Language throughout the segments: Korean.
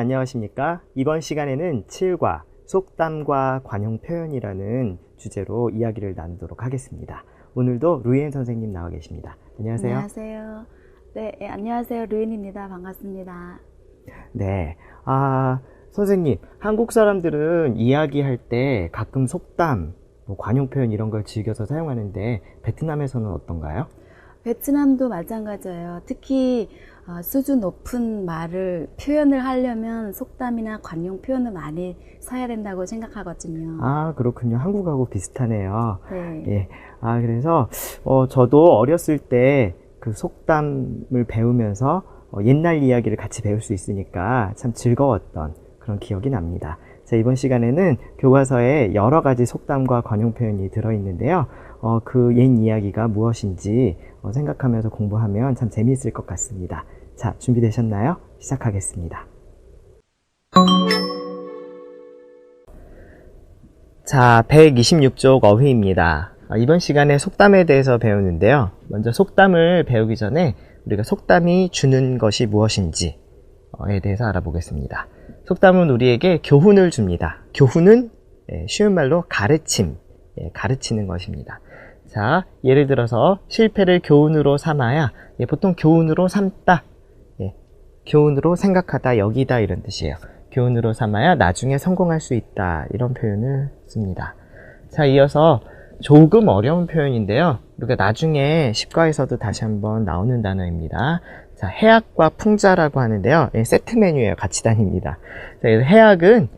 안녕하십니까? 이번 시간에는 7과 속담과 관용 표현이라는 주제로 이야기를 나누도록 하겠습니다. 오늘도 루이엔 선생님 나와 계십니다. 안녕하세요. 안녕하세요. 네, 안녕하세요. 루이엔입니다. 반갑습니다. 네. 선생님, 한국 사람들은 이야기할 때 가끔 속담, 관용 표현 이런 걸 즐겨서 사용하는데 베트남에서는 어떤가요? 베트남도 마찬가지예요. 특히 수준 높은 말을 표현을 하려면 속담이나 관용 표현을 많이 써야 된다고 생각하거든요. 그렇군요. 한국하고 비슷하네요. 네. 예. 그래서 저도 어렸을 때 그 속담을 배우면서 옛날 이야기를 같이 배울 수 있으니까 참 즐거웠던 그런 기억이 납니다. 자, 이번 시간에는 교과서에 여러 가지 속담과 관용 표현이 들어있는데요. 그 옛 이야기가 무엇인지 생각하면서 공부하면 참 재미있을 것 같습니다. 자, 준비되셨나요? 시작하겠습니다. 자, 126쪽 어휘입니다. 이번 시간에 속담에 대해서 배우는데요. 먼저 속담을 배우기 전에 우리가 속담이 주는 것이 무엇인지에 대해서 알아보겠습니다. 속담은 우리에게 교훈을 줍니다. 교훈은 쉬운 말로 가르침, 가르치는 것입니다. 자, 예를 들어서 실패를 교훈으로 삼아야, 보통 교훈으로 삼다, 교훈으로 생각하다, 여기다 이런 뜻이에요. 교훈으로 삼아야 나중에 성공할 수 있다, 이런 표현을 씁니다. 자, 이어서 조금 어려운 표현인데요. 우리가 나중에 시과에서도 다시 한번 나오는 단어입니다. 자, 해악과 풍자라고 하는데요. 세트 메뉴예요. 같이 다닙니다. 자, 해악은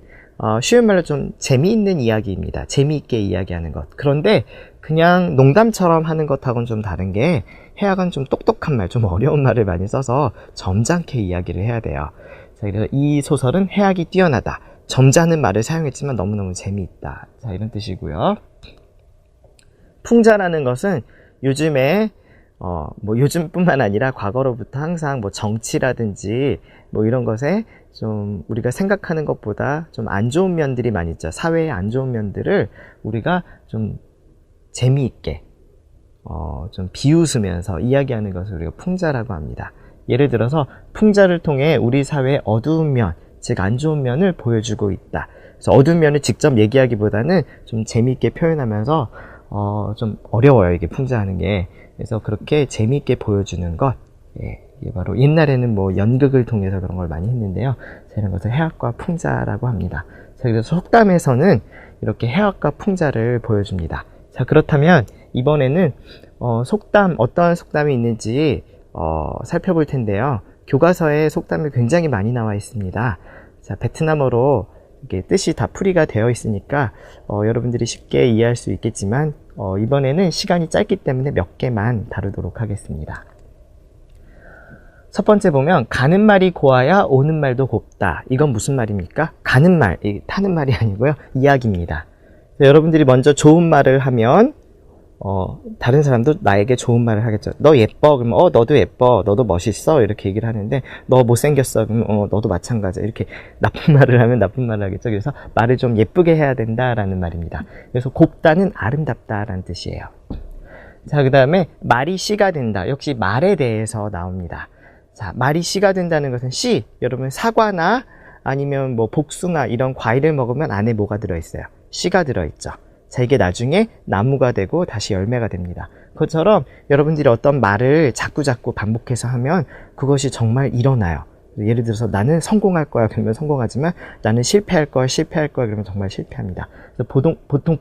쉬운 말로 좀 재미있는 이야기입니다. 재미있게 이야기하는 것. 그런데 그냥 농담처럼 하는 것하고는 좀 다른 게, 해악은 좀 똑똑한 말, 좀 어려운 말을 많이 써서 점잖게 이야기를 해야 돼요. 자, 그래서 이 소설은 해악이 뛰어나다. 점잖은 말을 사용했지만 너무너무 재미있다. 자, 이런 뜻이고요. 풍자라는 것은 요즘에 요즘뿐만 아니라 과거로부터 항상 정치라든지 이런 것에 좀 우리가 생각하는 것보다 좀 안 좋은 면들이 많이 있죠. 사회의 안 좋은 면들을 우리가 좀 재미있게 좀 비웃으면서 이야기하는 것을 우리가 풍자라고 합니다. 예를 들어서 풍자를 통해 우리 사회의 어두운 면, 즉 안 좋은 면을 보여주고 있다. 그래서 어두운 면을 직접 얘기하기보다는 좀 재미있게 표현하면서 좀 어려워요, 이게 풍자하는 게. 그래서 그렇게 재미있게 보여주는 것, 이게 바로 옛날에는 연극을 통해서 그런 걸 많이 했는데요. 이런 것을 해악과 풍자라고 합니다. 자, 그래서 속담에서는 이렇게 해악과 풍자를 보여줍니다. 자, 그렇다면 이번에는 속담, 어떠한 속담이 있는지 살펴볼 텐데요. 교과서에 속담이 굉장히 많이 나와 있습니다. 자, 베트남어로 이게 뜻이 다 풀이가 되어 있으니까 여러분들이 쉽게 이해할 수 있겠지만 이번에는 시간이 짧기 때문에 몇 개만 다루도록 하겠습니다. 첫 번째 보면 가는 말이 고와야 오는 말도 곱다. 이건 무슨 말입니까? 가는 말, 타는 말이 아니고요. 이야기입니다. 여러분들이 먼저 좋은 말을 하면 다른 사람도 나에게 좋은 말을 하겠죠. 너 예뻐? 그러면 너도 예뻐. 너도 멋있어? 이렇게 얘기를 하는데, 너 못생겼어? 그러면 너도 마찬가지야. 이렇게 나쁜 말을 하면 나쁜 말을 하겠죠. 그래서 말을 좀 예쁘게 해야 된다라는 말입니다. 그래서 곱다는 아름답다라는 뜻이에요. 자, 그 다음에 말이 씨가 된다. 역시 말에 대해서 나옵니다. 자, 말이 씨가 된다는 것은 씨, 여러분 사과나 아니면 복숭아 이런 과일을 먹으면 안에 뭐가 들어있어요? 씨가 들어있죠. 자, 이게 나중에 나무가 되고 다시 열매가 됩니다. 그것처럼 여러분들이 어떤 말을 자꾸자꾸 반복해서 하면 그것이 정말 일어나요. 예를 들어서 나는 성공할 거야 그러면 성공하지만 나는 실패할 거야 그러면 정말 실패합니다. 그래서 보통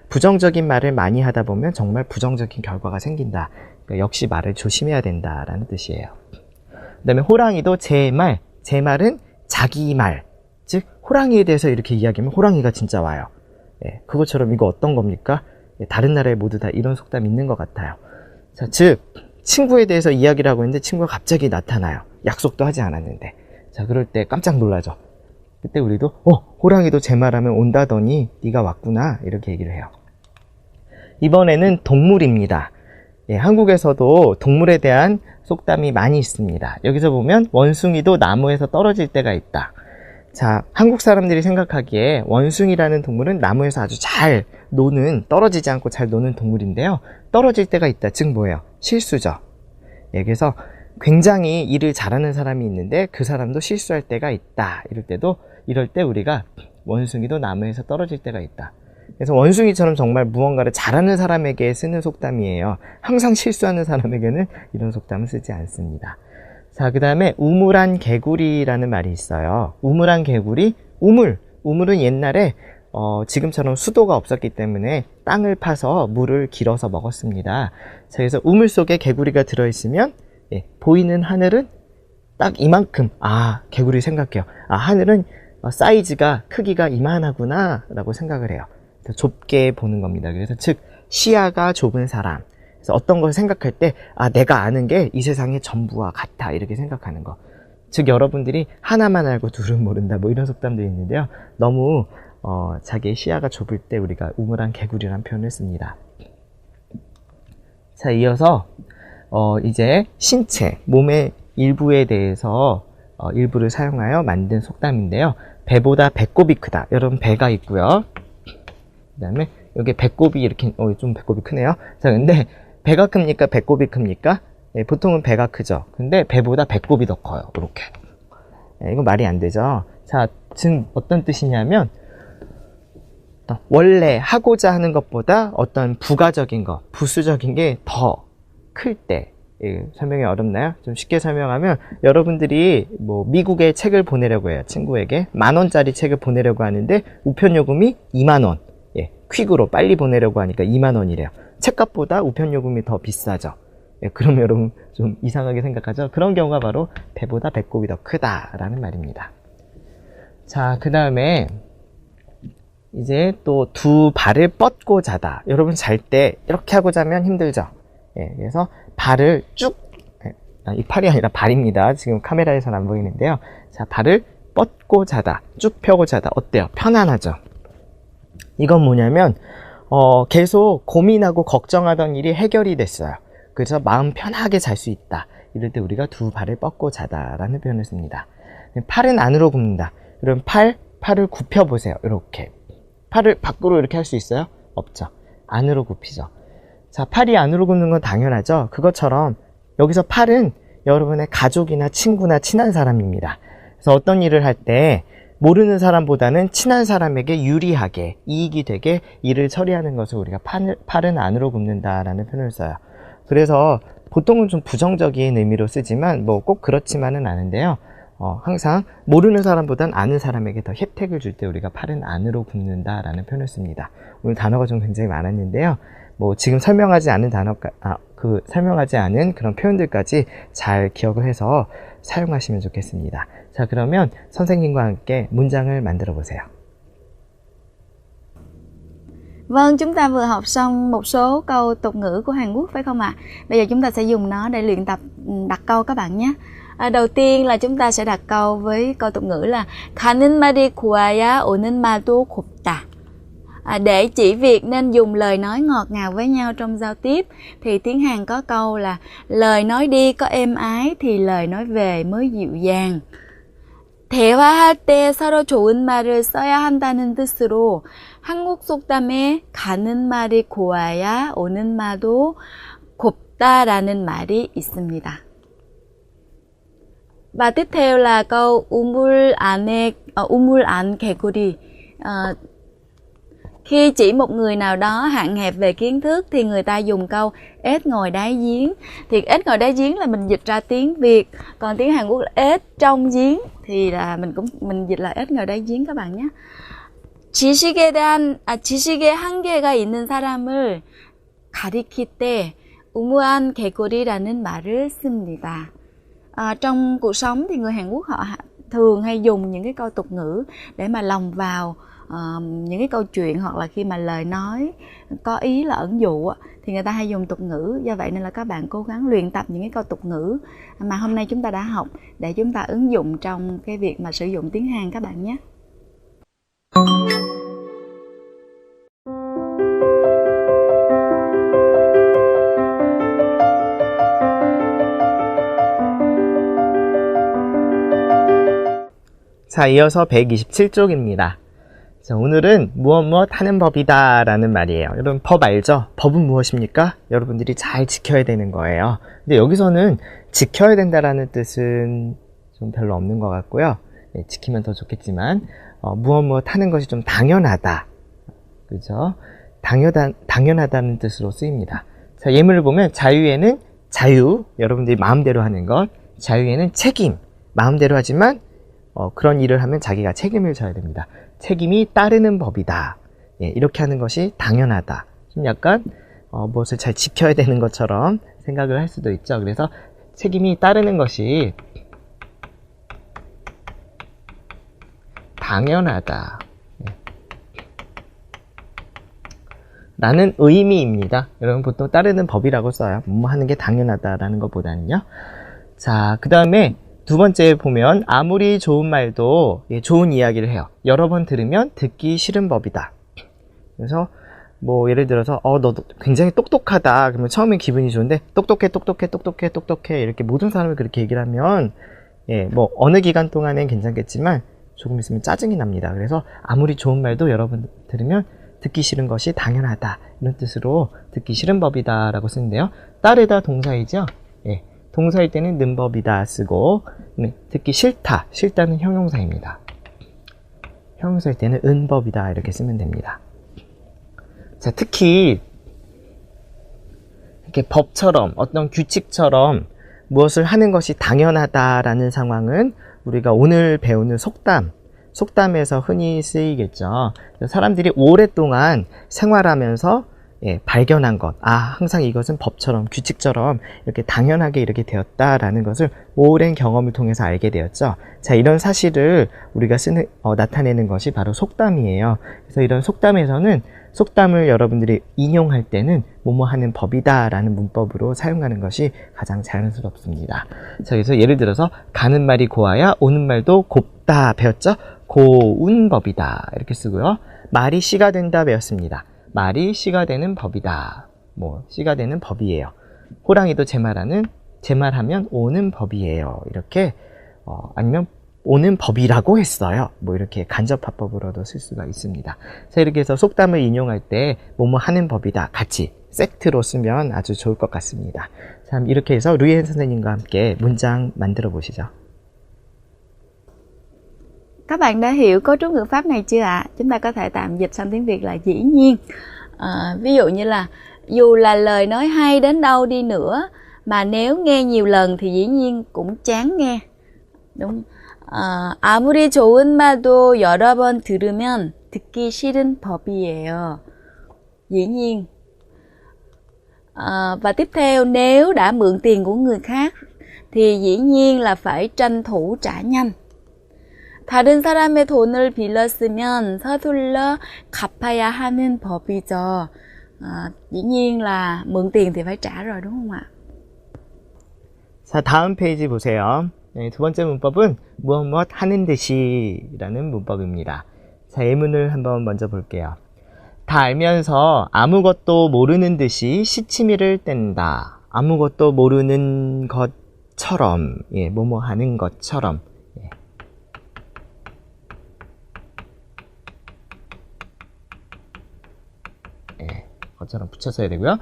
부정적인 말을 많이 하다 보면 정말 부정적인 결과가 생긴다. 그러니까 역시 말을 조심해야 된다라는 뜻이에요. 그 다음에 호랑이도 제 말은 자기 말, 즉 호랑이에 대해서 이렇게 이야기하면 호랑이가 진짜 와요. 그것처럼 이거 어떤 겁니까? 다른 나라에 모두 다 이런 속담이 있는 것 같아요. 자, 즉 친구에 대해서 이야기를 하고 있는데 친구가 갑자기 나타나요. 약속도 하지 않았는데. 자, 그럴 때 깜짝 놀라죠. 그때 우리도 호랑이도 제 말하면 온다더니 네가 왔구나 이렇게 얘기를 해요. 이번에는 동물입니다. 한국에서도 동물에 대한 속담이 많이 있습니다. 여기서 보면 원숭이도 나무에서 떨어질 때가 있다. 자, 한국 사람들이 생각하기에 원숭이라는 동물은 나무에서 아주 잘 노는, 떨어지지 않고 잘 노는 동물인데요. 떨어질 때가 있다. 즉 뭐예요? 실수죠. 그래서 굉장히 일을 잘하는 사람이 있는데 그 사람도 실수할 때가 있다. 이럴 때 우리가 원숭이도 나무에서 떨어질 때가 있다. 그래서 원숭이처럼 정말 무언가를 잘하는 사람에게 쓰는 속담이에요. 항상 실수하는 사람에게는 이런 속담을 쓰지 않습니다. 자, 그 다음에 우물안 개구리라는 말이 있어요. 우물안 개구리, 우물은 옛날에 지금처럼 수도가 없었기 때문에 땅을 파서 물을 길어서 먹었습니다. 자, 그래서 우물 속에 개구리가 들어있으면 보이는 하늘은 딱 이만큼, 개구리 생각해요. 하늘은 사이즈가, 크기가 이만하구나 라고 생각을 해요. 그래서 좁게 보는 겁니다. 그래서 즉 시야가 좁은 사람, 그래서 어떤 걸 생각할 때 내가 아는 게 이 세상의 전부와 같아 이렇게 생각하는 거. 즉 여러분들이 하나만 알고 둘은 모른다 뭐 이런 속담도 있는데요. 너무 자기의 시야가 좁을 때 우리가 우물안 개구리라는 표현을 씁니다. 자, 이어서 이제 신체, 몸의 일부에 대해서 일부를 사용하여 만든 속담인데요. 배보다 배꼽이 크다. 여러분 배가 있고요. 그 다음에 여기 배꼽이 이렇게 좀 배꼽이 크네요. 자, 근데 배가 큽니까? 배꼽이 큽니까? 보통은 배가 크죠. 근데 배보다 배꼽이 더 커요. 이렇게. 이건 말이 안 되죠. 자, 지금 어떤 뜻이냐면 원래 하고자 하는 것보다 어떤 부가적인 것, 부수적인 게 더 클 때, 설명이 어렵나요? 좀 쉽게 설명하면 여러분들이 뭐 미국에 책을 보내려고 해요. 친구에게 10,000원짜리 책을 보내려고 하는데 우편 요금이 20,000원. 퀵으로 빨리 보내려고 하니까 20,000원이래요. 책값보다 우편 요금이 더 비싸죠. 그러면 여러분 좀 이상하게 생각하죠? 그런 경우가 바로 배보다 배꼽이 더 크다라는 말입니다. 자, 그 다음에 이제 또 두 발을 뻗고 자다. 여러분 잘 때 이렇게 하고 자면 힘들죠? 그래서 발을 쭉, 이 팔이 아니라 발입니다. 지금 카메라에서는 안 보이는데요. 자, 발을 뻗고 자다. 쭉 펴고 자다. 어때요? 편안하죠? 이건 뭐냐면 계속 고민하고 걱정하던 일이 해결이 됐어요. 그래서 마음 편하게 잘 수 있다. 이럴 때 우리가 두 발을 뻗고 자다라는 표현을 씁니다. 팔은 안으로 굽는다. 그럼 팔을 굽혀 보세요. 이렇게. 팔을 밖으로 이렇게 할 수 있어요? 없죠. 안으로 굽히죠. 자, 팔이 안으로 굽는 건 당연하죠. 그것처럼 여기서 팔은 여러분의 가족이나 친구나 친한 사람입니다. 그래서 어떤 일을 할 때 모르는 사람보다는 친한 사람에게 유리하게 이익이 되게 일을 처리하는 것을 우리가 팔은 안으로 굽는다라는 표현을 써요. 그래서 보통은 좀 부정적인 의미로 쓰지만 뭐 꼭 그렇지만은 않은데요. 항상 모르는 사람보단 아는 사람에게 더 혜택을 줄 때 우리가 팔은 안으로 굽는다라는 표현을 씁니다. 오늘 단어가 좀 굉장히 많았는데요. 뭐 지금 설명하지 않은 설명하지 않은 그런 표현들까지 잘 기억을 해서 사용하시면 좋겠습니다. 자, 그러면 선생님과 함께 문장을 만들어 보세요. Vâng, chúng ta vừa học xong một số câu tục ngữ của Hàn Quốc phải không ạ? Bây giờ chúng ta sẽ dùng nó để luyện tập đặt câu các bạn nhé. Đầu tiên là chúng ta sẽ đặt câu với câu tục ngữ là 가는 말이 고와야 오는 말도 곱다. Để chỉ việc nên dùng lời nói ngọt ngào với nhau trong giao tiếp thì tiếng Hàn có câu là lời nói đi có êm ái thì lời nói về mới dịu dàng. 대화할 때 서로 좋은 말을 써야 한다는 뜻으로 한국 속담에 가는 말이 고와야 오는 말도 곱다라는 말이 있습니다. Và tiếp theo là câu 우물 안 개구리. Khi chỉ một người nào đó hạn hẹp về kiến thức thì người ta dùng câu ếch ngồi đáy giếng. Thì ếch ngồi đáy giếng là mình dịch ra tiếng Việt, còn tiếng Hàn Quốc là ếch trong giếng thì là mình dịch là ếch ngồi đáy giếng các bạn nhé. 지식에 한계가 있는 사람을 가리킬 때 우무한 개구리라는 말을 씁니다. Trong cuộc sống thì người Hàn Quốc họ thường hay dùng những cái câu tục ngữ để mà lồng vào những cái câu chuyện, hoặc là khi mà lời nói có ý là ẩn dụ thì người ta hay dùng tục ngữ. Do vậy nên là các bạn cố gắng luyện tập những cái câu tục ngữ mà hôm nay chúng ta đã học để chúng ta ứng dụng trong cái việc mà sử dụng tiếng Hàn các bạn nhé. 자, 이어서 127쪽입니다. 자, 오늘은 무엇 무엇 하는 법이다 라는 말이에요. 여러분 법 알죠? 법은 무엇입니까? 여러분들이 잘 지켜야 되는 거예요. 근데 여기서는 지켜야 된다라는 뜻은 좀 별로 없는 것 같고요. 네, 지키면 더 좋겠지만 무엇 무엇 하는 것이 좀 당연하다. 그죠? 당연하다는 뜻으로 쓰입니다. 자, 예문을 보면 자유에는 자유, 여러분들이 마음대로 하는 것, 자유에는 책임, 마음대로 하지만 그런 일을 하면 자기가 책임을 져야 됩니다. 책임이 따르는 법이다. 예, 이렇게 하는 것이 당연하다. 좀 약간 무엇을 잘 지켜야 되는 것처럼 생각을 할 수도 있죠. 그래서 책임이 따르는 것이 당연하다. 예. 라는 의미입니다. 여러분 보통 따르는 법이라고 써요. 뭐 하는 게 당연하다라는 것보다는요. 자, 그 다음에 두 번째 보면 아무리 좋은 말도 좋은 이야기를 해요. 여러 번 들으면 듣기 싫은 법이다. 그래서 뭐 예를 들어서 너 굉장히 똑똑하다. 그러면 처음엔 기분이 좋은데 똑똑해 이렇게 모든 사람이 그렇게 얘기를 하면 뭐 어느 기간 동안엔 괜찮겠지만 조금 있으면 짜증이 납니다. 그래서 아무리 좋은 말도 여러 번 들으면 듣기 싫은 것이 당연하다. 이런 뜻으로 듣기 싫은 법이다 라고 쓰는데요. 따르다 동사이죠. 예. 동사일 때는 는법이다 쓰고, 듣기 싫다는 형용사입니다. 형용사일 때는 은법이다 이렇게 쓰면 됩니다. 자, 특히 이렇게 법처럼 어떤 규칙처럼 무엇을 하는 것이 당연하다라는 상황은 우리가 오늘 배우는 속담에서 흔히 쓰이겠죠. 사람들이 오랫동안 생활하면서 발견한 것, 항상 이것은 법처럼 규칙처럼 이렇게 당연하게 이렇게 되었다라는 것을 오랜 경험을 통해서 알게 되었죠. 자, 이런 사실을 우리가 나타내는 것이 바로 속담이에요. 그래서 이런 속담에서는 속담을 여러분들이 인용할 때는 뭐뭐 하는 법이다 라는 문법으로 사용하는 것이 가장 자연스럽습니다. 자, 그래서 예를 들어서 가는 말이 고와야 오는 말도 곱다 배웠죠? 고운 법이다 이렇게 쓰고요. 말이 씨가 된다 배웠습니다. 말이 씨가 되는 법이다. 씨가 되는 법이에요. 호랑이도 제 말하면 오는 법이에요. 이렇게 아니면 오는 법이라고 했어요. 이렇게 간접화법으로도 쓸 수가 있습니다. 자, 이렇게 해서 속담을 인용할 때 뭐뭐 하는 법이다 같이 세트로 쓰면 아주 좋을 것 같습니다. 참 이렇게 해서 루이엔 선생님과 함께 문장 만들어 보시죠. Các bạn đã hiểu cấu trúc ngữ pháp này chưa ạ? Chúng ta có thể tạm dịch sang tiếng Việt là dĩ nhiên. Ví dụ như là dù là lời nói hay đến đâu đi nữa mà nếu nghe nhiều lần thì dĩ nhiên cũng chán nghe. Đúng. 아무리 좋은 말도 여러 번 들으면 듣기 싫은 법이에요. Dĩ nhiên. Và tiếp theo, nếu đã mượn tiền của người khác thì dĩ nhiên là phải tranh thủ trả nhanh. 다른 사람의 돈을 빌렸으면 서둘러 갚아야 하는 법이죠. Dĩ nhiên là mượn tiền thì phải trả rồi đúng không ạ? 자, 다음 페이지 보세요. 두 번째 문법은 무엇 하는 듯이 라는 문법입니다. 자, 예문을 한번 먼저 볼게요. 다 알면서 아무것도 모르는 듯이 시치미를 뗀다. 아무것도 모르는 것처럼, 뭐뭐 하는 것처럼. 것처럼 붙여서야 되고요.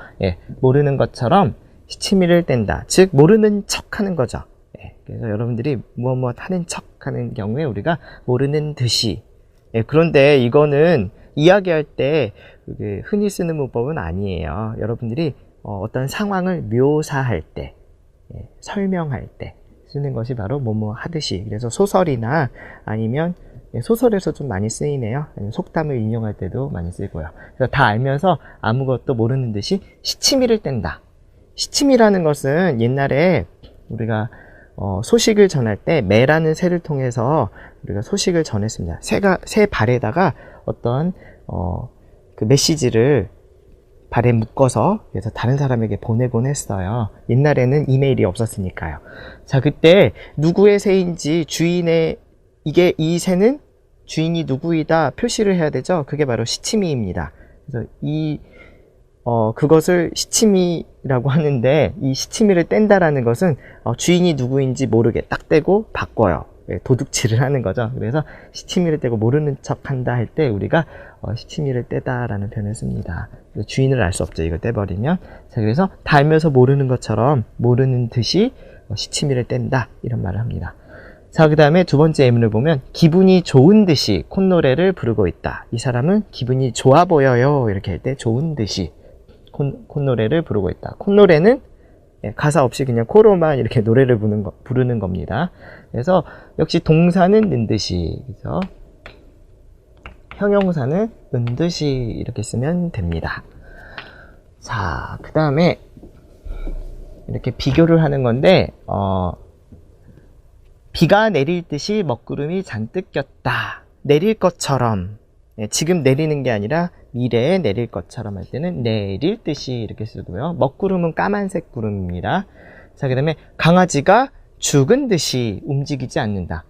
모르는 것처럼 시치미를 뗀다. 즉 모르는 척 하는 거죠. 그래서 여러분들이 무엇 하는 척 하는 경우에 우리가 모르는 듯이. 그런데 이거는 이야기할 때 흔히 쓰는 문법은 아니에요. 여러분들이 어떤 상황을 묘사할 때, 설명할 때 쓰는 것이 바로 뭐뭐 하듯이. 그래서 소설이나 아니면 소설에서 좀 많이 쓰이네요. 속담을 인용할 때도 많이 쓰이고요. 그래서 다 알면서 아무것도 모르는 듯이 시치미를 뗀다. 시치미라는 것은 옛날에 우리가 소식을 전할 때 매라는 새를 통해서 우리가 소식을 전했습니다. 새 발에다가 어떤 그 메시지를 발에 묶어서 그래서 다른 사람에게 보내곤 했어요. 옛날에는 이메일이 없었으니까요. 자, 그때 누구의 새인지 이 새는 주인이 누구이다 표시를 해야 되죠. 그게 바로 시치미입니다. 그래서 그것을 시치미라고 하는데 이 시치미를 뗀다라는 것은 주인이 누구인지 모르게 딱 떼고 바꿔요. 도둑질을 하는 거죠. 그래서 시치미를 떼고 모르는 척 한다 할 때 우리가 시치미를 떼다 라는 표현을 씁니다. 주인을 알 수 없죠. 이거 떼버리면. 자, 그래서 다 알면서 모르는 것처럼 모르는 듯이 시치미를 뗀다 이런 말을 합니다. 자, 그 다음에 두 번째 예문을 보면 기분이 좋은 듯이 콧노래를 부르고 있다. 이 사람은 기분이 좋아 보여요 이렇게 할 때 좋은 듯이 콧노래를 부르고 있다. 콧노래는 가사 없이 그냥 코로만 이렇게 노래를 부르는 겁니다. 그래서 역시 동사는 는 듯이, 그래서 형용사는 은 듯이 이렇게 쓰면 됩니다. 자, 그 다음에 이렇게 비교를 하는 건데 비가 내릴 듯이 먹구름이 잔뜩 꼈다. 내릴 것처럼, 지금 내리는 게 아니라 미래에 내릴 것처럼 할 때는 내릴 듯이 이렇게 쓰고요. 먹구름은 까만색 구름입니다. 자, 그 다음에 강아지가 죽은 듯이 움직이지 않는다.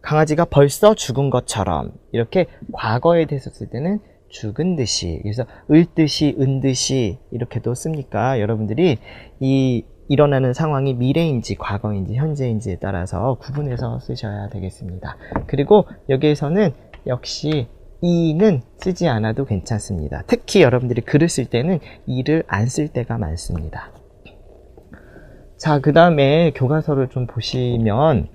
강아지가 벌써 죽은 것처럼 이렇게 과거에 대해서 쓸 때는 죽은 듯이, 그래서 을 듯이, 은 듯이 이렇게도 씁니까? 여러분들이 이 일어나는 상황이 미래인지 과거인지 현재인지에 따라서 구분해서 쓰셔야 되겠습니다. 그리고 여기에서는 역시 이는 쓰지 않아도 괜찮습니다. 특히 여러분들이 글을 쓸 때는 이를 안 쓸 때가 많습니다. 자, 그 다음에 교과서를 좀 보시면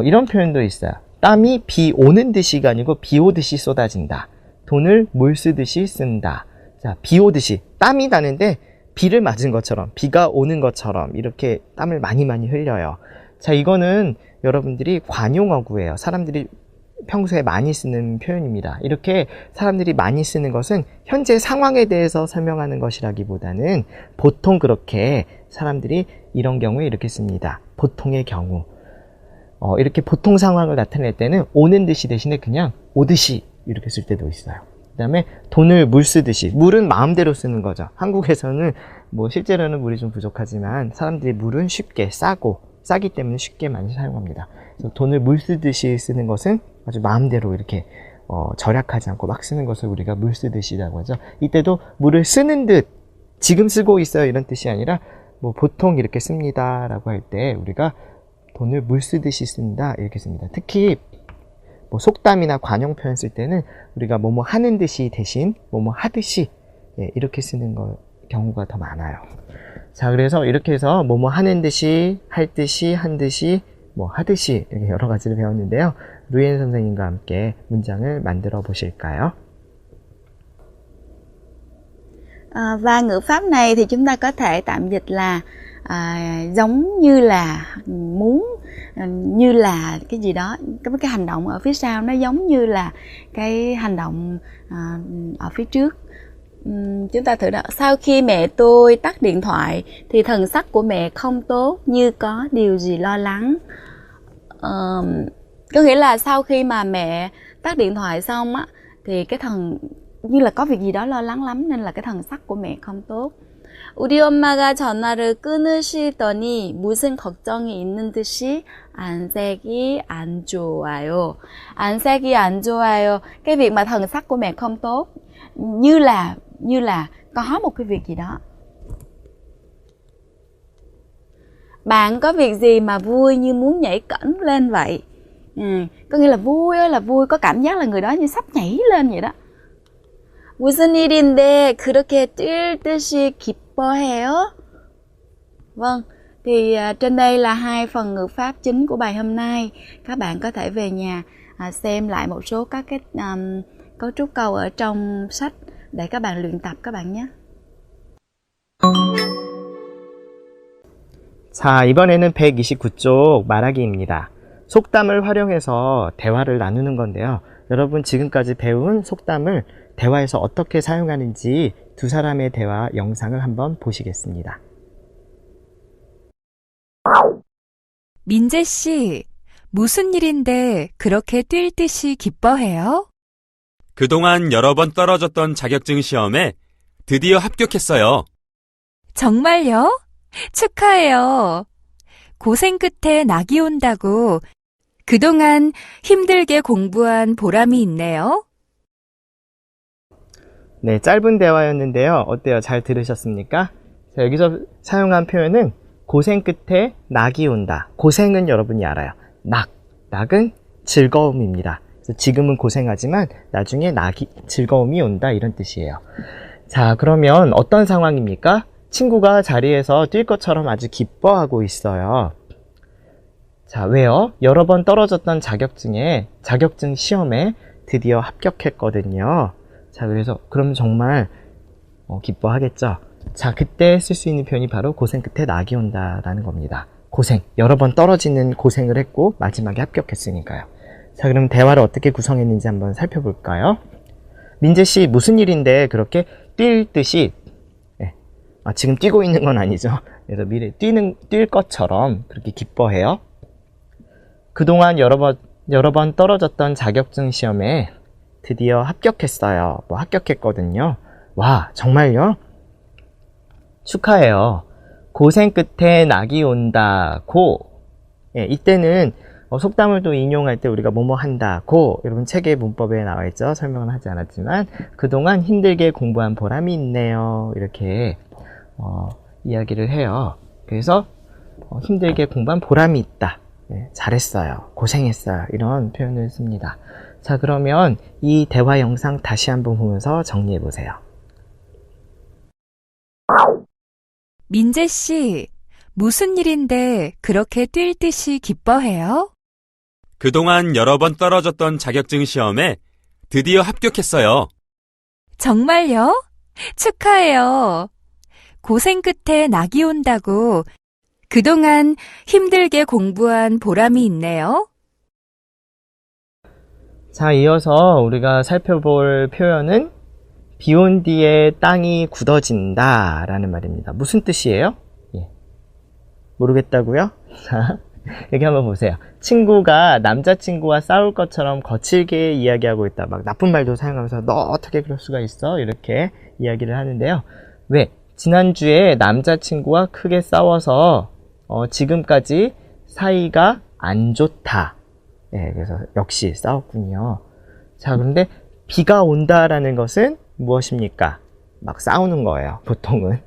이런 표현도 있어요. 땀이 비 오는 듯이가 아니고 비 오듯이 쏟아진다. 돈을 물 쓰듯이 쓴다. 자, 비 오듯이 땀이 나는데 비를 맞은 것처럼, 비가 오는 것처럼 이렇게 땀을 많이 흘려요. 자, 이거는 여러분들이 관용어구예요. 사람들이 평소에 많이 쓰는 표현입니다. 이렇게 사람들이 많이 쓰는 것은 현재 상황에 대해서 설명하는 것이라기보다는 보통 그렇게 사람들이 이런 경우에 이렇게 씁니다. 보통의 경우. 이렇게 보통 상황을 나타낼 때는 오는 듯이 대신에 그냥 오듯이 이렇게 쓸 때도 있어요. 그 다음에 돈을 물 쓰듯이. 물은 마음대로 쓰는 거죠. 한국에서는 뭐 실제로는 물이 좀 부족하지만 사람들이 물은 쉽게 싸기 때문에 쉽게 많이 사용합니다. 그래서 돈을 물 쓰듯이 쓰는 것은 아주 마음대로 이렇게 절약하지 않고 막 쓰는 것을 우리가 물 쓰듯이라고 하죠. 이때도 물을 쓰는 듯 지금 쓰고 있어요 이런 뜻이 아니라 뭐 보통 이렇게 씁니다 라고 할 때 우리가 돈을 물 쓰듯이 쓴다 이렇게 씁니다. 특히 뭐 속담이나 관용 표현 쓸 때는 우리가 뭐뭐 하는 듯이 대신 뭐뭐 하듯이 이렇게 쓰는 경우가 더 많아요. 자, 그래서 이렇게 해서 뭐뭐 하는 듯이, 할 듯이, 한 듯이, 뭐 하듯이 이렇게 여러 가지를 배웠는데요. 루엔 선생님과 함께 문장을 만들어 보실까요? Và ngữ pháp này thì chúng ta có thể tạm dịch là giống như là muốn, như là cái gì đó, cái hành động ở phía sau nó giống như là cái hành động ở phía trước. Chúng ta thử đọc. Sau khi mẹ tôi tắt điện thoại thì thần sắc của mẹ không tốt, như có điều gì lo lắng. Có nghĩa là sau khi mà mẹ tắt điện thoại xong á thì cái thần như là có việc gì đó lo lắng lắm nên là cái thần sắc của mẹ không tốt. 우리 엄마가 전화를 끊으시더니 무슨 걱정이 있는 듯이 안색이 안 좋아요. 안색이 안 좋아요. Cái việc mà thần sắc của mẹ không tốt như là có một cái việc gì đó. Bạn có việc gì mà vui như muốn nhảy cẫng lên vậy. Có nghĩa là vui, có cảm giác là người đó như sắp nhảy lên vậy đó. 무슨 일인데 그렇게 뛸 듯이 기뻐해요? Vâng, thì trên đây là hai phần ngữ pháp chính của bài hôm nay. Các bạn có thể về nhà xem lại một số các cái cấu trúc câu ở trong sách để các bạn luyện tập các bạn nhé. 자, 이번에는 129쪽 말하기입니다. 속담을 활용해서 대화를 나누는 건데요. 여러분 지금까지 배운 속담을 대화에서 어떻게 사용하는지 두 사람의 대화 영상을 한번 보시겠습니다. 민재 씨, 무슨 일인데 그렇게 뛸 듯이 기뻐해요? 그동안 여러 번 떨어졌던 자격증 시험에 드디어 합격했어요. 정말요? 축하해요. 고생 끝에 낙이 온다고 그동안 힘들게 공부한 보람이 있네요. 네, 짧은 대화였는데요. 어때요? 잘 들으셨습니까? 자, 여기서 사용한 표현은 고생 끝에 낙이 온다. 고생은 여러분이 알아요. 낙. 낙은 즐거움입니다. 그래서 지금은 고생하지만 나중에 즐거움이 온다 이런 뜻이에요. 자, 그러면 어떤 상황입니까? 친구가 자리에서 뛸 것처럼 아주 기뻐하고 있어요. 자, 왜요? 여러 번 떨어졌던 자격증 시험에 드디어 합격했거든요. 자, 그래서 그럼 정말 기뻐하겠죠. 자, 그때 쓸 수 있는 표현이 바로 고생 끝에 낙이 온다라는 겁니다. 고생, 여러 번 떨어지는 고생을 했고 마지막에 합격했으니까요. 자, 그럼 대화를 어떻게 구성했는지 한번 살펴볼까요? 민재 씨, 무슨 일인데 그렇게 뛸 듯이, 지금 뛰고 있는 건 아니죠. 그래서 미래 뛸 것처럼 그렇게 기뻐해요. 그동안 여러 번 떨어졌던 자격증 시험에 드디어 합격했어요. 합격했거든요. 와, 정말요? 축하해요. 고생 끝에 낙이 온다고. 이때는 속담을 또 인용할 때 우리가 뭐뭐 한다고, 여러분 책의 문법에 나와 있죠. 설명은 하지 않았지만 그동안 힘들게 공부한 보람이 있네요. 이렇게 이야기를 해요. 그래서 힘들게 공부한 보람이 있다. 잘했어요. 고생했어요. 이런 표현을 씁니다. 자, 그러면 이 대화 영상 다시 한번 보면서 정리해 보세요. 민재 씨, 무슨 일인데 그렇게 뛸 듯이 기뻐해요? 그동안 여러 번 떨어졌던 자격증 시험에 드디어 합격했어요. 정말요? 축하해요. 고생 끝에 낙이 온다고 그동안 힘들게 공부한 보람이 있네요. 자, 이어서 우리가 살펴볼 표현은 비 온 뒤에 땅이 굳어진다 라는 말입니다. 무슨 뜻이에요? 모르겠다고요? 자, 여기 한번 보세요. 친구가 남자친구와 싸울 것처럼 거칠게 이야기하고 있다. 막 나쁜 말도 사용하면서 너 어떻게 그럴 수가 있어? 이렇게 이야기를 하는데요. 왜? 지난주에 남자친구와 크게 싸워서 지금까지 사이가 안 좋다. 그래서 역시 싸웠군요. 자, 그런데 비가 온다라는 것은 무엇입니까? 막 싸우는 거예요. 보통은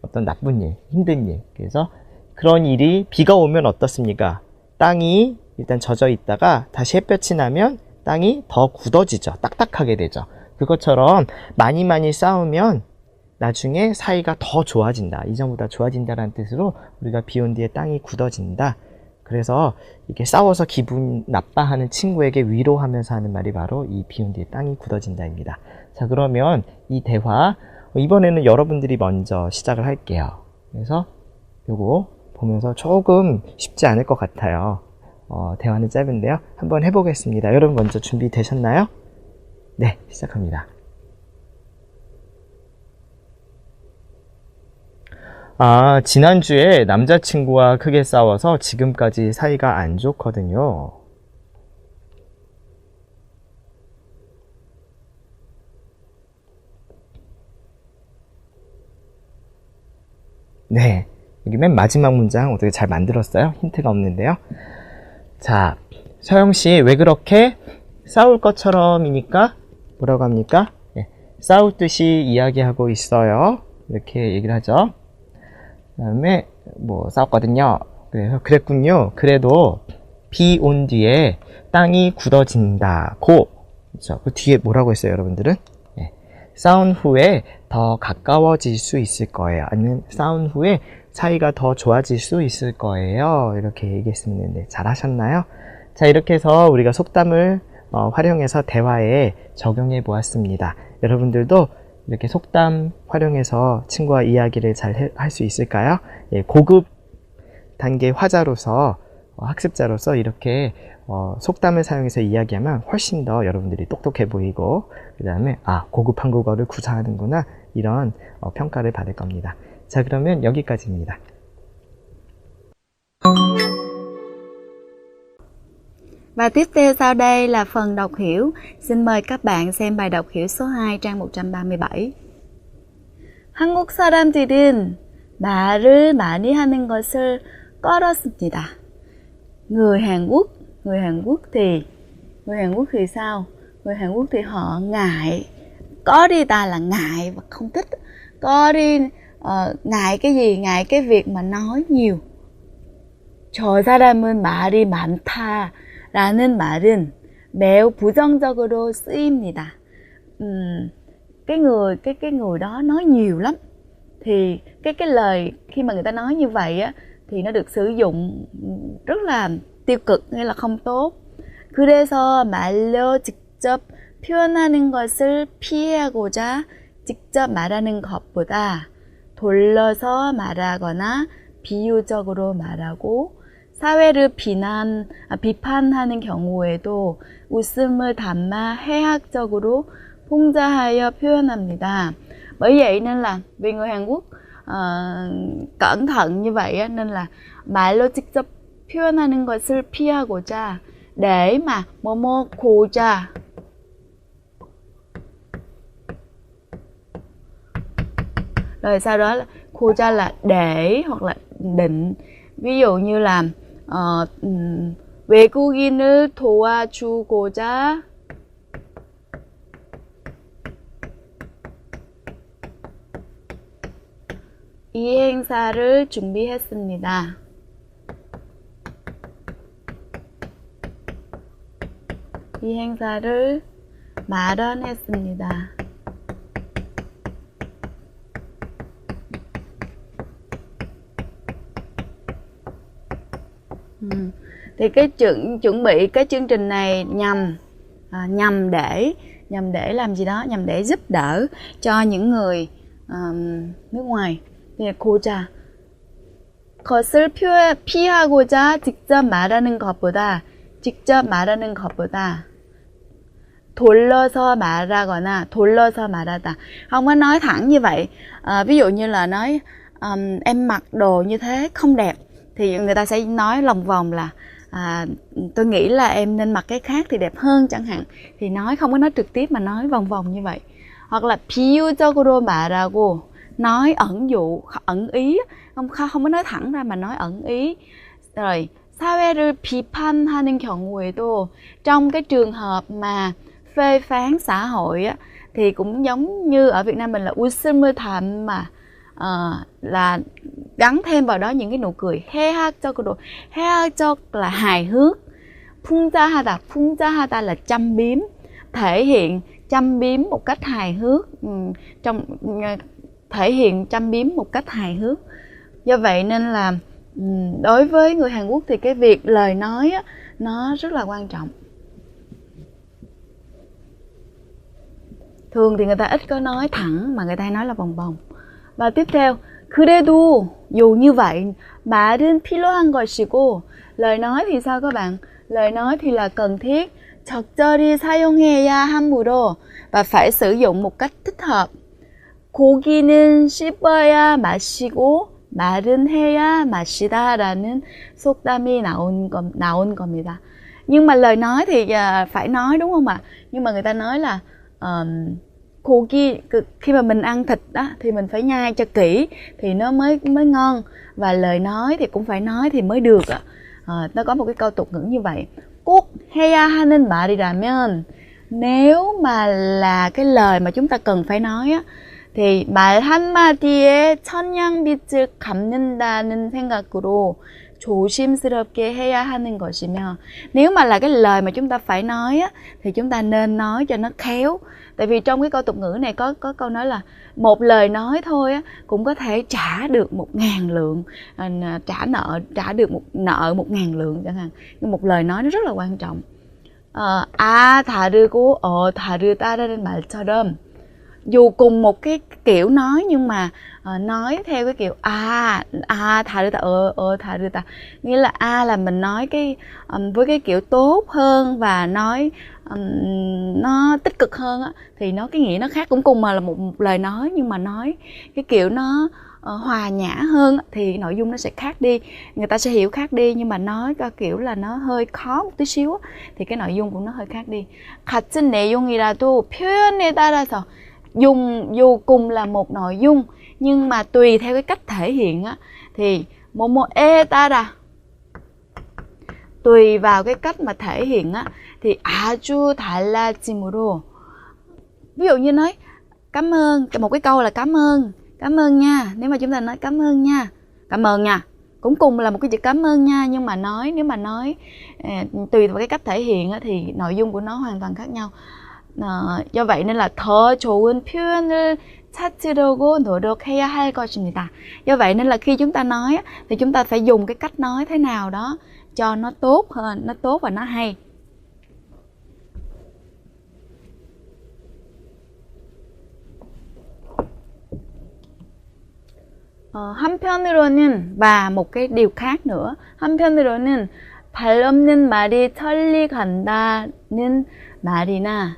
어떤 나쁜 일, 힘든 일. 그래서 그런 일이 비가 오면 어떻습니까? 땅이 일단 젖어 있다가 다시 햇볕이 나면 땅이 더 굳어지죠. 딱딱하게 되죠. 그것처럼 많이 싸우면 나중에 사이가 더 좋아진다. 이전보다 좋아진다라는 뜻으로 우리가 비 온 뒤에 땅이 굳어진다. 그래서 이렇게 싸워서 기분 나빠하는 친구에게 위로하면서 하는 말이 바로 이 비 온 뒤에 땅이 굳어진다입니다. 자, 그러면 이 대화 이번에는 여러분들이 먼저 시작을 할게요. 그래서 요거 보면서 조금 쉽지 않을 것 같아요. 대화는 짧은데요. 한번 해보겠습니다. 여러분 먼저 준비되셨나요? 네, 시작합니다. 지난주에 남자친구와 크게 싸워서 지금까지 사이가 안 좋거든요. 네, 여기 맨 마지막 문장 어떻게 잘 만들었어요? 힌트가 없는데요. 자, 서영씨, 왜 그렇게 싸울 것처럼이니까 뭐라고 합니까? 싸울 듯이 이야기하고 있어요. 이렇게 얘기를 하죠. 그 다음에 싸웠거든요. 그래서 그랬군요. 그래도 비 온 뒤에 땅이 굳어진다고. 그렇죠. 그 뒤에 뭐라고 했어요, 여러분들은? 싸운 후에 더 가까워질 수 있을 거예요. 아니면 싸운 후에 사이가 더 좋아질 수 있을 거예요. 이렇게 얘기했었는데 잘하셨나요? 자, 이렇게 해서 우리가 속담을 활용해서 대화에 적용해 보았습니다. 여러분들도 이렇게 속담 활용해서 친구와 이야기를 잘 할 수 있을까요? 고급 단계 화자로서 학습자로서 이렇게 속담을 사용해서 이야기하면 훨씬 더 여러분들이 똑똑해 보이고, 그 다음에 고급 한국어를 구사하는구나, 이런 평가를 받을 겁니다. 자, 그러면 여기까지입니다. Và tiếp theo sau đây là phần đọc hiểu. Xin mời các bạn xem bài đọc hiểu số 2 trang 137. 한국 사람들은 말을 많이 하는 것을 꺼렸습니다. Người Hàn Quốc thì sao? Người Hàn Quốc thì họ ngại. Có đi ta là ngại và không thích. Có đi ngại cái gì? Ngại cái việc mà nói nhiều. 저 사람은 말이 많다라는 말은 매우 부정적으로 쓰입니다. Cái người đó nói nhiều lắm. Thì cái lời khi mà người ta nói như vậy á thì nó được sử dụng rất là tiêu cực hay là không tốt. 그래서 말로 직접 표현하는 것을 피하고자 직접 말하는 것보다 돌려서 말하거나 비유적으로 말하고 사회를 비판하는 경우에도 웃음을 담아 해학적으로 풍자하여 표현합니다. Bởi vậy nên là vì người Hàn Quốc cẩn thận như vậy á, nên là 말로 직접 표현하는 것을 피하고자 để mà 고자 rồi sau đó là 고자 là để hoặc là định. ví dụ như là 외국인을 도와주고자 이 행사를 준비했습니다. 이 행사를 마련했습니다. Thì cái chuẩn bị cái chương trình này nhằm để làm gì đó, nhằm để giúp đỡ cho những người nước ngoài. thì 고자 것을 피하고자 직접 말하는 것보다 돌려서 말하다, không có nói thẳng như vậy. Ví dụ như là nói em mặc đồ như thế không đẹp thì người ta sẽ nói lòng vòng là tôi nghĩ là em nên mặc cái khác thì đẹp hơn chẳng hạn. Thì nói không có nói trực tiếp mà nói vòng vòng như vậy. Hoặc là 비유적으로 말하고, nói ẩn ý, không có nói thẳng ra mà nói ẩn ý. Rồi 사회를 비판하는 경우에도, trong cái trường hợp mà phê phán xã hội á, thì cũng giống như ở Việt Nam mình là 웃음을 담아, là gắn thêm vào đó những cái nụ cười. 해학적으로, 해학적 là hài hước. 풍자하다 là châm biếm, thể hiện châm biếm một cách hài hước, thể hiện châm biếm một cách hài hước. Do vậy nên là đối với người Hàn Quốc thì cái việc lời nói á, nó rất là quan trọng. Thường thì người ta ít có nói thẳng mà người ta hay nói là vòng vòng. Và tiếp theo, 그래도, dù như vậy, 말은 필요한 것이고, lời nói thì sao các bạn? Lời nói thì là cần thiết, 적절히 사용해야 하므로, và phải sử dụng một cách thích hợp. 고기는 씹어야 맛이고 말은 해야 맛이다라는 속담이 나온 겁니다. Nhưng mà lời nói thì phải nói, đúng không ạ? Nhưng mà người ta nói là 고기, khi mà mình ăn thịt đó thì mình phải nhai cho kỹ thì nó mới ngon, và lời nói thì cũng phải nói thì mới được ạ. Nó có một cái câu tục ngữ như vậy. 꼭 해야 하는 말이라면, nếu mà là cái lời mà chúng ta cần phải nói á, thì 말 한마디에 천냥빚을 갚는다는 생각으로 조심스럽게 해야 하는 것이며, nếu mà là cái lời mà chúng ta phải nói á, thì chúng ta nên nói cho nó khéo. Tại vì trong cái câu tục ngữ này có câu nói là một lời nói thôi á, cũng có thể trả được 1.000 lượng, trả được một nợ 1.000 lượng chẳng hạn. Nhưng một lời nói nó rất là quan trọng. 다르고 다르다라는 말처럼, dù cùng một cái kiểu nói nhưng mà nói theo cái kiểu 다르다, 다르다, nghĩa là là mình nói cái với cái kiểu tốt hơn và nói nó tích cực hơn á, thì nó cái nghĩa nó khác. Cũng cùng mà là một lời nói nhưng mà nói cái kiểu nó hòa nhã hơn thì nội dung nó sẽ khác đi, người ta sẽ hiểu khác đi. Nhưng mà nói cái kiểu là nó hơi khó một tí xíu thì cái nội dung cũng nó hơi khác đi. 같은 내용이라도 표현에 따라서, dù cùng là một nội dung nhưng mà tùy theo cái cách thể hiện á, thì 뭐뭐에 따라, tùy vào cái cách mà thể hiện á, thì 아주 달라짐으로. Ví dụ như nói cảm ơn, một cái câu là cảm ơn nha. Nếu mà chúng ta nói cảm ơn nha, cũng cùng là một cái chữ cảm ơn nha, nhưng mà nếu mà nói tùy vào cái cách thể hiện thì nội dung của nó hoàn toàn khác nhau. Do vậy nên là 더 좋은 표현을 찾으려고 노력해야 할 것입니다. Do vậy nên là khi chúng ta nói thì chúng ta phải dùng cái cách nói thế nào đó cho nó tốt hơn, nó tốt và nó hay. 한편으로는 và một cái điều khác nữa, 한편으로는 발 없는 말이 천리 간다는 말이나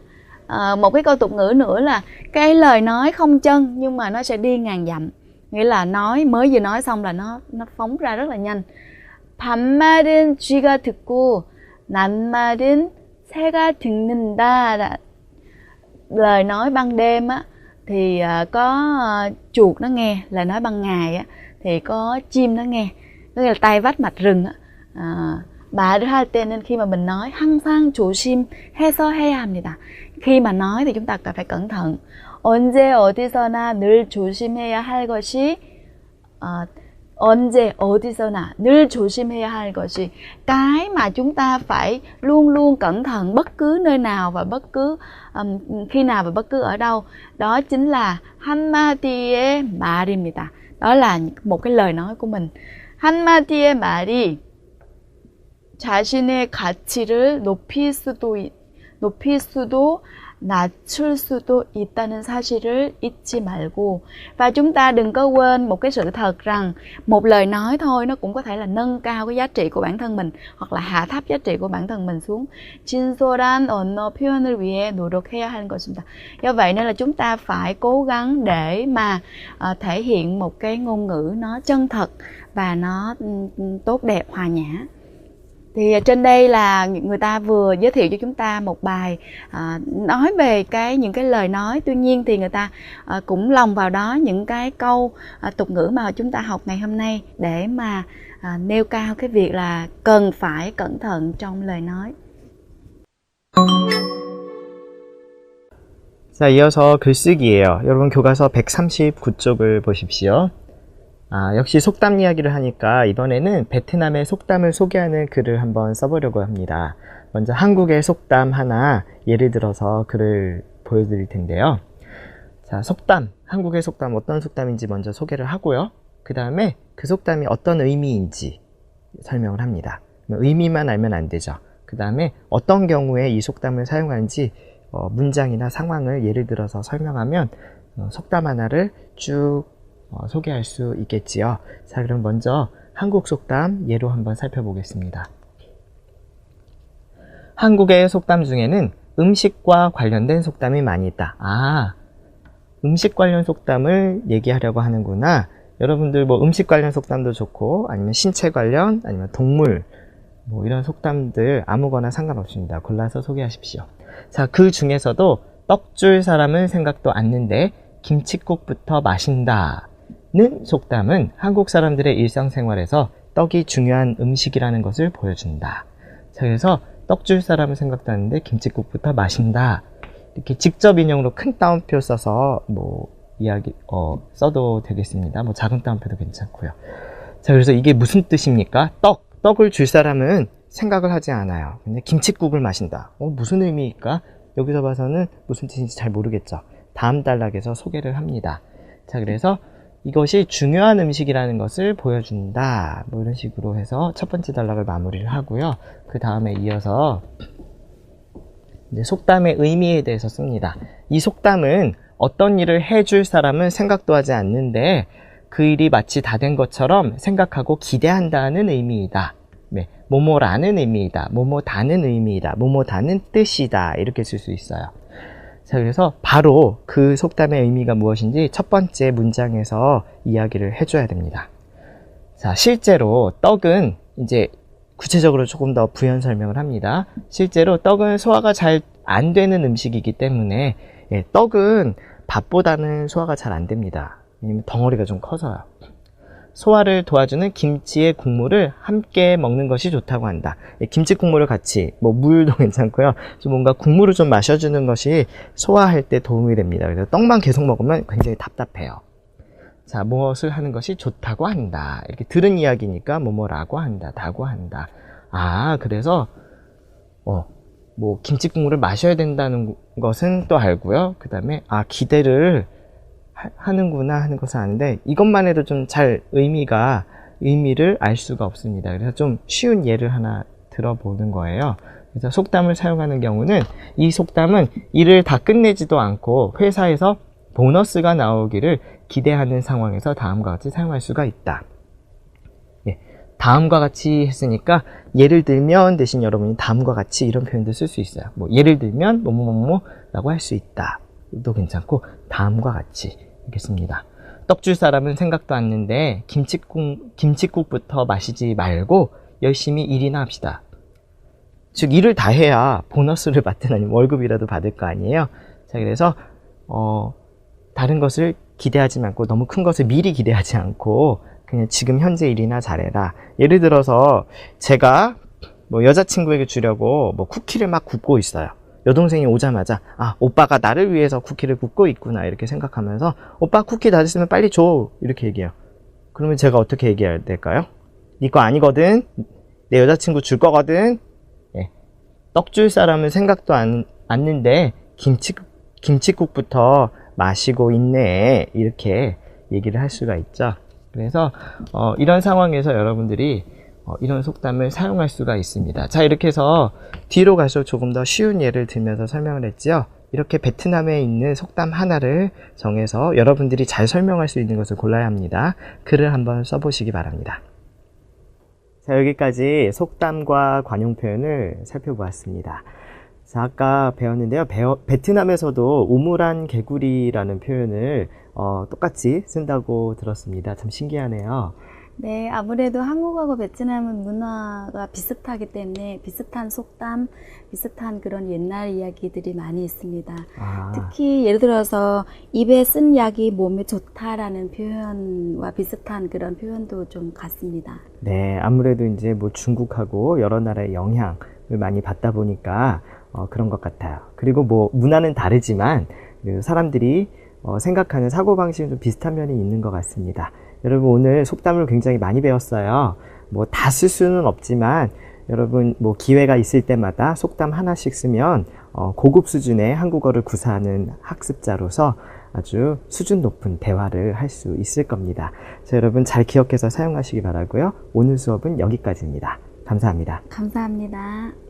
một cái câu tục ngữ nữa là cái lời nói không chân nhưng mà nó sẽ đi ngàn dặm, nghĩa là mới vừa nói xong là nó phóng ra rất là nhanh. 반말은 쥐가 듣고 낱말은 새가 듣는다. Lời nói ban đêm thì có chuột nó nghe, lời nói ban ngày thì có chim nó nghe, nghĩa là tay vách mạch rừng. 말을 할 때는 khi mà mình nói 항상 조심해서 해야 합니다. Khi mà nói thì chúng ta phải cẩn thận. 언제 어디서나 늘 조심해야 할 것이 언제 어디서나 늘 조심해야 할 것이, cái mà chúng ta phải luôn luôn cẩn thận bất cứ nơi nào và bất cứ khi nào và bất cứ ở đâu, đó chính là 한마디의 말입니다. Đó là một cái lời nói của mình. 한마디의 말이 자신의 가치를 높일 수도 낮출 수도 있다는 사실을 잊지 말고. Và chúng ta đừng có quên một cái sự thật rằng một lời nói thôi nó cũng có thể là nâng cao cái giá trị của bản thân mình hoặc là hạ thấp giá trị của bản thân mình xuống. 진솔한 언어 표현을 위해 노력해야 하는 것입니다. Do vậy nên là chúng ta phải cố gắng để mà thể hiện một cái ngôn ngữ nó chân thật và nó tốt đẹp, hòa nhã. Thì trên đây là người ta vừa giới thiệu cho chúng ta một bài nói về những cái lời nói. Tuy nhiên thì người ta cũng lồng vào đó những cái câu tục ngữ mà chúng ta học ngày hôm nay để mà nêu cao cái việc là cần phải cẩn thận trong lời nói. 자, 이어서 글쓰기예요. 여러분 교과서 139쪽을 보십시오. 역시 속담 이야기를 하니까 이번에는 베트남의 속담을 소개하는 글을 한번 써보려고 합니다. 먼저 한국의 속담 하나 예를 들어서 글을 보여드릴 텐데요. 자, 속담, 한국의 속담 어떤 속담인지 먼저 소개를 하고요. 그 다음에 그 속담이 어떤 의미인지 설명을 합니다. 의미만 알면 안 되죠. 그 다음에 어떤 경우에 이 속담을 사용하는지 문장이나 상황을 예를 들어서 설명하면 속담 하나를 쭉 소개할 수 있겠지요. 자, 그럼 먼저 한국 속담 예로 한번 살펴보겠습니다. 한국의 속담 중에는 음식과 관련된 속담이 많이 있다. 음식 관련 속담을 얘기하려고 하는구나. 여러분들 뭐 음식 관련 속담도 좋고 아니면 신체 관련 아니면 동물 뭐 이런 속담들 아무거나 상관없습니다. 골라서 소개하십시오. 자, 그 중에서도 떡 줄 사람은 생각도 않는데 김칫국부터 마신다 는 속담은 한국 사람들의 일상생활에서 떡이 중요한 음식이라는 것을 보여준다. 자, 그래서 떡 줄 사람은 생각도 않는데 김칫국부터 마신다. 이렇게 직접 인용으로 큰 따옴표 써서 써도 되겠습니다. 작은 따옴표도 괜찮고요. 자, 그래서 이게 무슨 뜻입니까? 떡을 줄 사람은 생각을 하지 않아요. 근데 김칫국을 마신다. 무슨 의미일까? 여기서 봐서는 무슨 뜻인지 잘 모르겠죠. 다음 단락에서 소개를 합니다. 자, 그래서 이것이 중요한 음식이라는 것을 보여준다. 이런 식으로 해서 첫 번째 단락을 마무리를 하고요. 그 다음에 이어서 이제 속담의 의미에 대해서 씁니다. 이 속담은 어떤 일을 해줄 사람은 생각도 하지 않는데 그 일이 마치 다 된 것처럼 생각하고 기대한다는 의미이다. 뭐뭐라는 의미이다. 뭐뭐다는 의미이다. 뭐뭐다는 뜻이다. 이렇게 쓸 수 있어요. 자, 그래서 바로 그 속담의 의미가 무엇인지 첫 번째 문장에서 이야기를 해줘야 됩니다. 자, 실제로 떡은 이제 구체적으로 조금 더 부연 설명을 합니다. 실제로 떡은 소화가 잘 안 되는 음식이기 때문에 떡은 밥보다는 소화가 잘 안 됩니다. 왜냐면 덩어리가 좀 커서요. 소화를 도와주는 김치의 국물을 함께 먹는 것이 좋다고 한다. 김치 국물을 같이, 물도 괜찮고요. 좀 뭔가 국물을 좀 마셔주는 것이 소화할 때 도움이 됩니다. 그래서 떡만 계속 먹으면 굉장히 답답해요. 자, 무엇을 하는 것이 좋다고 한다. 이렇게 들은 이야기니까 뭐뭐라고 한다, 다고 한다. 아, 그래서 뭐 김치 국물을 마셔야 된다는 것은 또 알고요. 그 다음에 기대를 하는구나 하는 것은 아는데, 이것만 해도 좀 잘 의미를 알 수가 없습니다. 그래서 좀 쉬운 예를 하나 들어보는 거예요. 그래서 속담을 사용하는 경우는, 이 속담은 일을 다 끝내지도 않고 회사에서 보너스가 나오기를 기대하는 상황에서 다음과 같이 사용할 수가 있다. 예, 다음과 같이 했으니까 예를 들면 대신 여러분이 다음과 같이 이런 표현도 쓸 수 있어요. 뭐 예를 들면 뭐뭐뭐라고 할 수 있다. 도 괜찮고 다음과 같이 이렇게 씁니다. 떡 줄 사람은 생각도 않는데 김칫국부터 마시지 말고 열심히 일이나 합시다. 즉 일을 다 해야 보너스를 받든 아니면 월급이라도 받을 거 아니에요. 자, 그래서 다른 것을 기대하지 않고, 너무 큰 것을 미리 기대하지 않고 그냥 지금 현재 일이나 잘해라. 예를 들어서 제가 뭐 여자친구에게 주려고 뭐 쿠키를 막 굽고 있어요. 여동생이 오자마자 오빠가 나를 위해서 쿠키를 굽고 있구나 이렇게 생각하면서, 오빠 쿠키 다 됐으면 빨리 줘 이렇게 얘기해요. 그러면 제가 어떻게 얘기해야 될까요? 네 거 아니거든, 내 여자친구 줄 거거든. 예. 떡 줄 사람은 생각도 않는데 김칫국부터 마시고 있네 이렇게 얘기를 할 수가 있죠. 그래서 이런 상황에서 여러분들이 이런 속담을 사용할 수가 있습니다. 자, 이렇게 해서 뒤로 갈수록 조금 더 쉬운 예를 들면서 설명을 했지요. 이렇게 베트남에 있는 속담 하나를 정해서 여러분들이 잘 설명할 수 있는 것을 골라야 합니다. 글을 한번 써보시기 바랍니다. 자, 여기까지 속담과 관용 표현을 살펴보았습니다. 자, 아까 배웠는데요. 베트남에서도 우물안 개구리라는 표현을 똑같이 쓴다고 들었습니다. 참 신기하네요. 네, 아무래도 한국하고 베트남은 문화가 비슷하기 때문에 비슷한 속담, 비슷한 그런 옛날 이야기들이 많이 있습니다. 특히 예를 들어서 입에 쓴 약이 몸에 좋다라는 표현과 비슷한 그런 표현도 좀 같습니다. 네, 아무래도 이제 뭐 중국하고 여러 나라의 영향을 많이 받다 보니까 그런 것 같아요. 그리고 뭐 문화는 다르지만 사람들이 생각하는 사고방식은 좀 비슷한 면이 있는 것 같습니다. 여러분, 오늘 속담을 굉장히 많이 배웠어요. 뭐 다 쓸 수는 없지만 여러분 뭐 기회가 있을 때마다 속담 하나씩 쓰면 고급 수준의 한국어를 구사하는 학습자로서 아주 수준 높은 대화를 할 수 있을 겁니다. 자, 여러분 잘 기억해서 사용하시기 바라고요. 오늘 수업은 여기까지입니다. 감사합니다. 감사합니다.